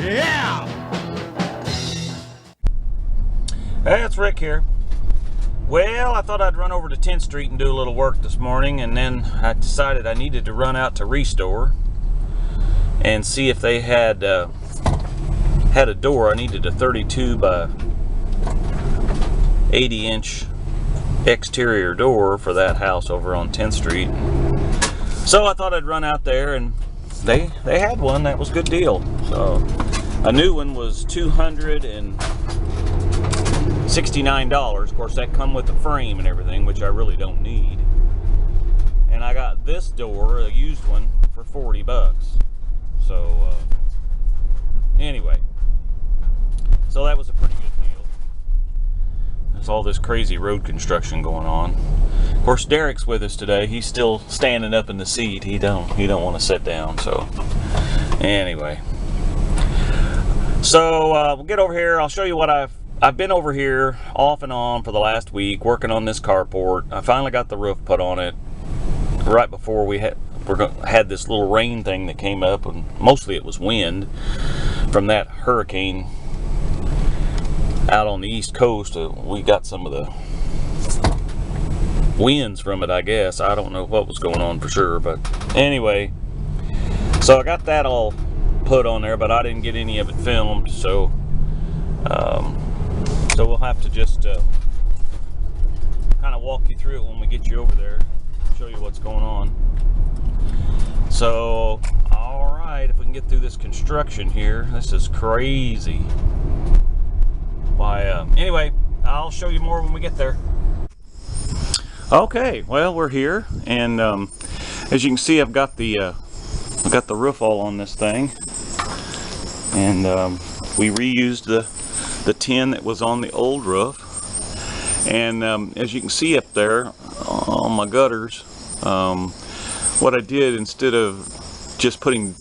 Yeah! Hey, it's Rick here. Well, I thought I'd run over to 10th Street and do a little work this morning, and then I decided I needed to run out to Restore and see if they had a door. I needed a 32 by 80 inch exterior door for that house over on 10th Street. So I thought I'd run out there, and they had one that was a good deal. So a new one was $269. Of course, that come with the frame and everything, which I really don't need. And I got this door, a used one, for 40 bucks. So anyway, so that was a pretty good deal. There's all this crazy road construction going on. Of course, Derek's with us today. He's still standing up in the seat. He don't want to sit down. So anyway, so we'll get over here. I'll show you what I've been over here off and on for the last week working on this carport. I finally got the roof put on it right before we had this little rain thing that came up, and mostly it was wind from that hurricane out on the East Coast. We got some of the winds from it, I guess. I don't know what was going on for sure, but anyway, so I got that all put on there, but I didn't get any of it filmed, so so we'll have to just kind of walk you through it when we get you over there, show you what's going on. So, all right, if we can get through this construction here, this is crazy. Anyway, I'll show you more when we get there. Okay, well, we're here, and as you can see, I've got the roof all on this thing, and we reused the tin that was on the old roof. And as you can see up there on my gutters, what I did, instead of just putting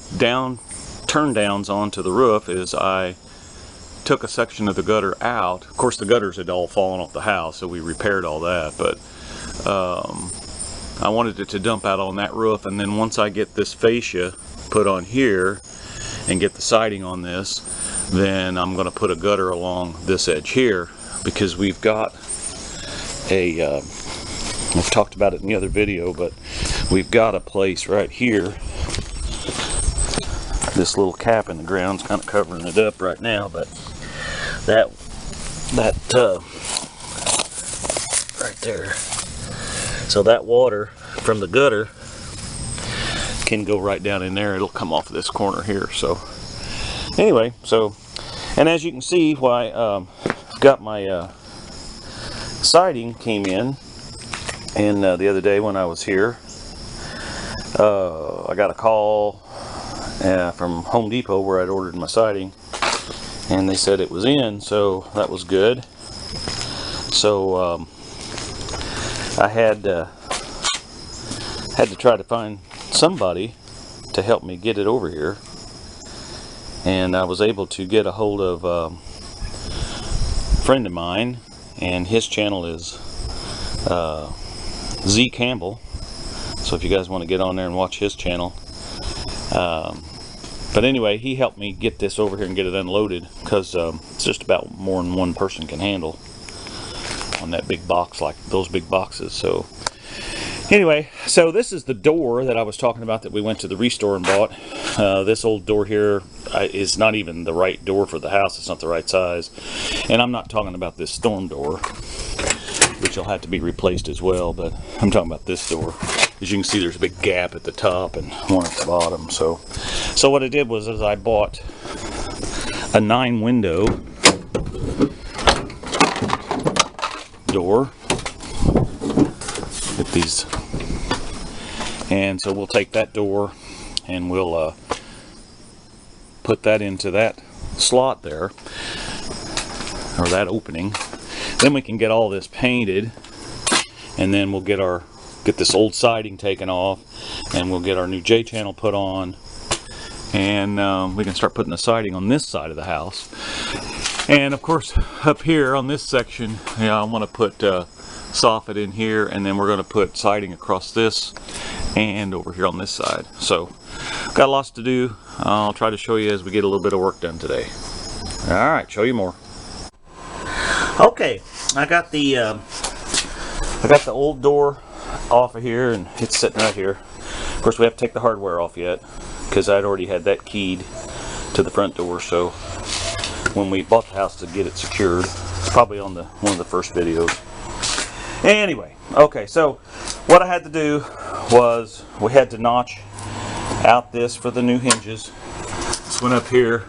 turn downs onto the roof, is I took a section of the gutter out. Of course, the gutters had all fallen off the house, so we repaired all that, but I wanted it to dump out on that roof, and then once I get this fascia put on here and get the siding on this, then I'm going to put a gutter along this edge here, because we've got I've talked about it in the other video, but we've got a place right here. This little cap in the ground's kind of covering it up right now, but that right there, so that water from the gutter can go right down in there. It'll come off this corner here. So anyway, so, and as you can see, why I've got my siding came in, and the other day when I was here, I got a call from Home Depot where I'd ordered my siding, and they said it was in, so that was good. So I had to try to find somebody to help me get it over here, and I was able to get a hold of a friend of mine, and his channel is Z Campbell. So if you guys want to get on there and watch his channel, but anyway, he helped me get this over here and get it unloaded, because it's just about more than one person can handle on that big box, like those big boxes. So anyway, so this is the door that I was talking about that we went to the Restore and bought. This old door here is not even the right door for the house. It's not the right size, and I'm not talking about this storm door, which will have to be replaced as well, but I'm talking about this door. As you can see, there's a big gap at the top and one at the bottom. So what I did was I bought a 9-window door with these, and so we'll take that door and we'll put that into that slot there, or that opening. Then we can get all this painted, and then we'll get this old siding taken off, and we'll get our new J channel put on, and we can start putting the siding on this side of the house. And of course, up here on this section, I want to put soffit in here, and then we're going to put siding across this, and over here on this side. So got lots to do. I'll try to show you as we get a little bit of work done today. Alright, show you more. Okay, I got the old door off of here, and it's sitting right here. Of course, we have to take the hardware off yet because I'd already had that keyed to the front door. So when we bought the house to get it secured, probably on one of the first videos. Anyway, okay, so what I had to do was we had to notch out this for the new hinges. This one up here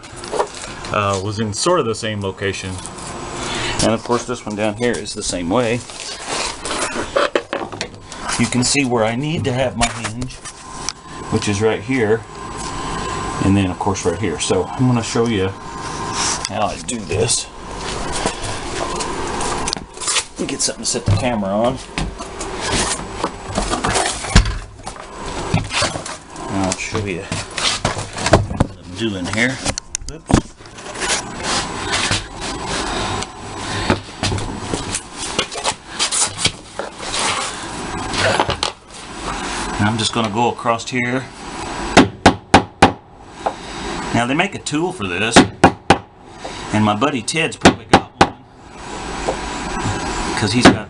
was in sort of the same location, and of course this one down here is the same way. You can see where I need to have my hinge, which is right here, and then of course right here. So I'm going to show you how I do this. Let me get something to set the camera on. And I'll show you what I'm doing here. Oops. And I'm just going to go across here. Now they make a tool for this, and my buddy Ted's probably got one, because he's got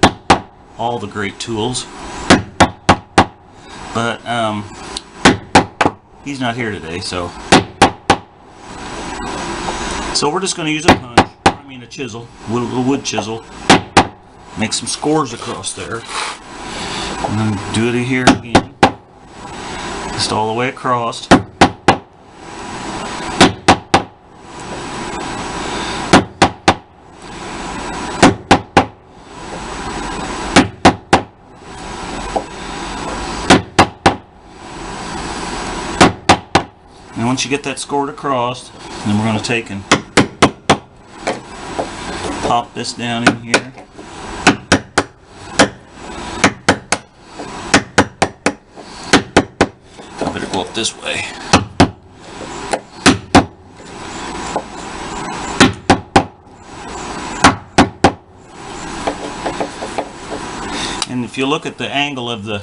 all the great tools, but he's not here today, so we're just going to use a punch, a chisel, a wood chisel, make some scores across there, and then do it here again, just all the way across. And once you get that scored across, then we're going to take and pop this down in here. I better go up this way. And if you look at the angle of the,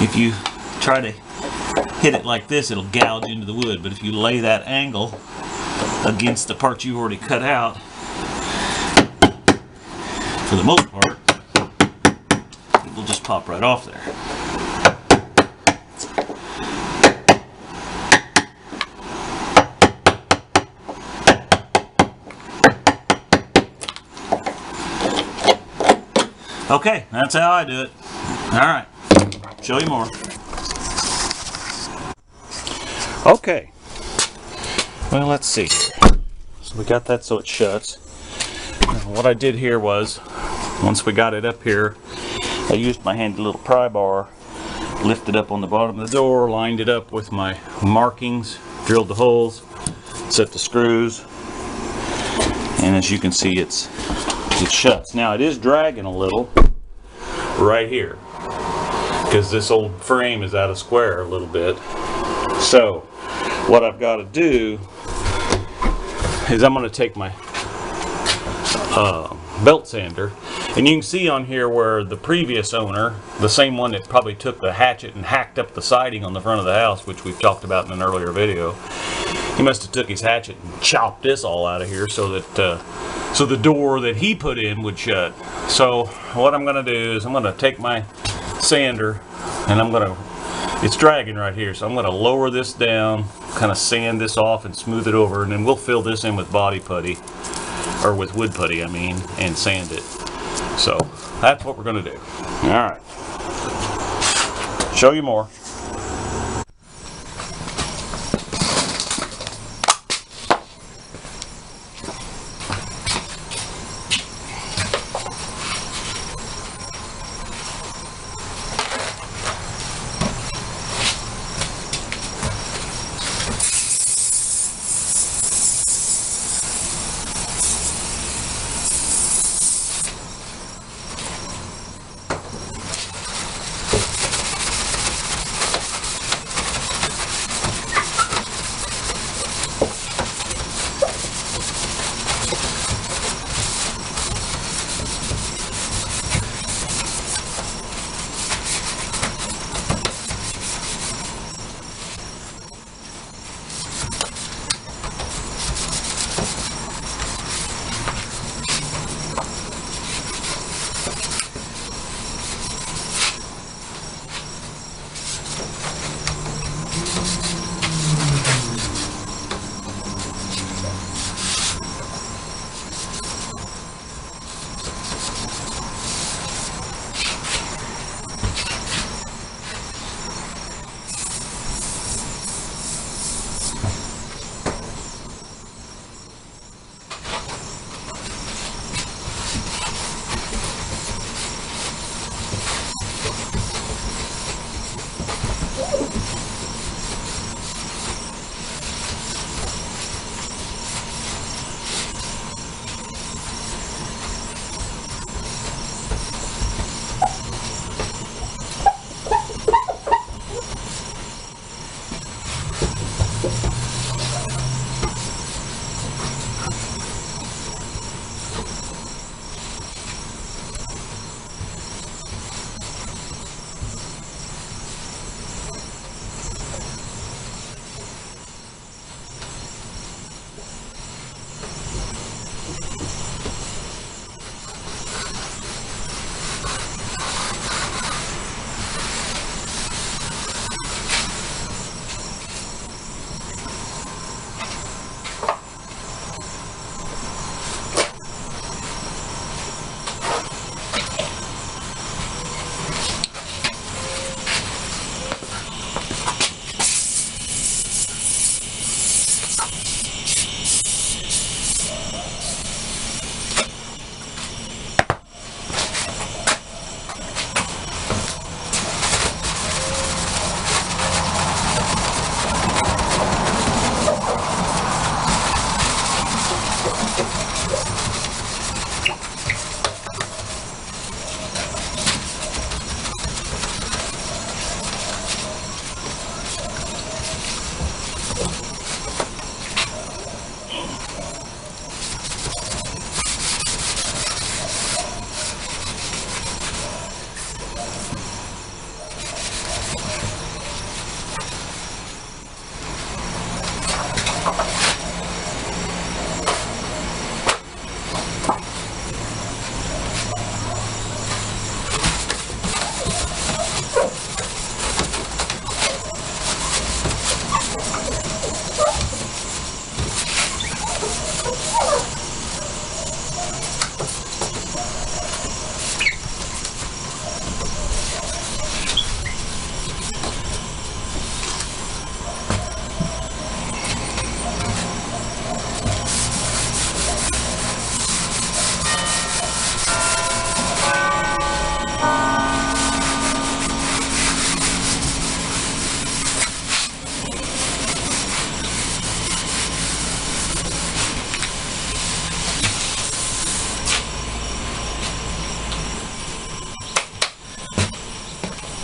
if you try to hit it like this, it'll gouge into the wood, but if you lay that angle against the part you already cut out, for the most part, it will just pop right off there. Okay, that's how I do it. Alright, show you more. Okay, well, let's see. So we got that so it shuts. Now, what I did here was, once we got it up here, I used my handy little pry bar, lifted up on the bottom of the door, lined it up with my markings, drilled the holes, set the screws, and as you can see, it shuts. Now it is dragging a little right here because this old frame is out of square a little bit. So what I've got to do is I'm going to take my belt sander, and you can see on here where the previous owner, the same one that probably took the hatchet and hacked up the siding on the front of the house, which we've talked about in an earlier video, he must have took his hatchet and chopped this all out of here so that so the door that he put in would shut. So what I'm going to do is I'm going to take my sander, and I'm going to, it's dragging right here, so I'm going to lower this down, kind of sand this off and smooth it over, and then we'll fill this in with body putty, or with wood putty I mean, and sand it. So that's what we're going to do. Alright, show you more.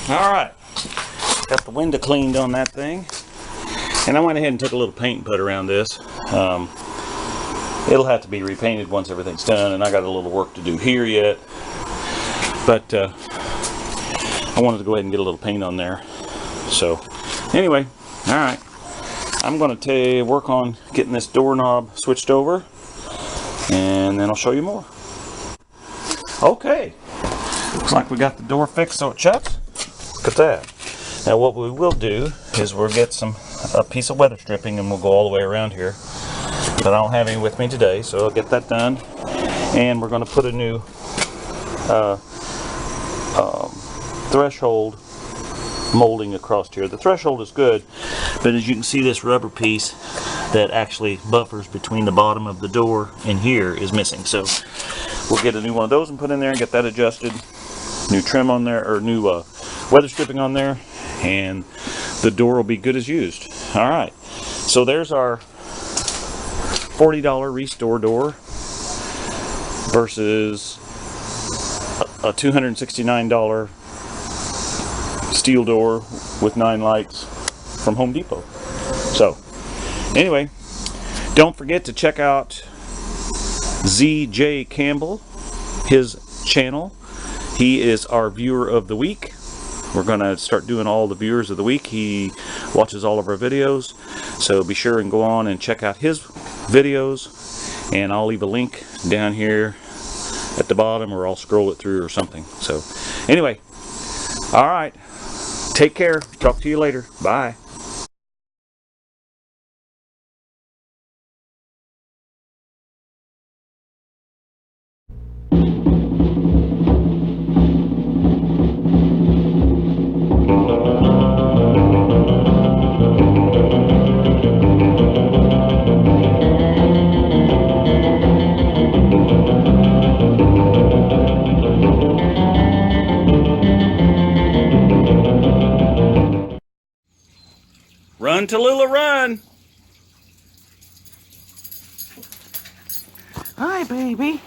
Alright, got the window cleaned on that thing. And I went ahead and took a little paint and put around this. It'll have to be repainted once everything's done, and I got a little work to do here yet. But I wanted to go ahead and get a little paint on there. So, anyway, alright. I'm going to work on getting this doorknob switched over, and then I'll show you more. Okay. Looks like we got the door fixed so it shuts. Look at that. Now what we will do is we'll get a piece of weather stripping and we'll go all the way around here. But I don't have any with me today, so I'll get that done. And we're going to put a new threshold molding across here. The threshold is good, but as you can see, this rubber piece that actually buffers between the bottom of the door and here is missing. So we'll get a new one of those and put in there and get that adjusted. New trim on there, or new weather stripping on there, and the door will be good as used. Alright, so there's our $40 Restore door versus a $269 steel door with 9 lights from Home Depot. So anyway, don't forget to check out ZJ Campbell, his channel. He is our viewer of the week. We're going to start doing all the viewers of the week. He watches all of our videos, so be sure and go on and check out his videos, and I'll leave a link down here at the bottom, or I'll scroll it through or something. So anyway, alright, take care. Talk to you later. Bye. Run, Tallulah, run! Hi, baby.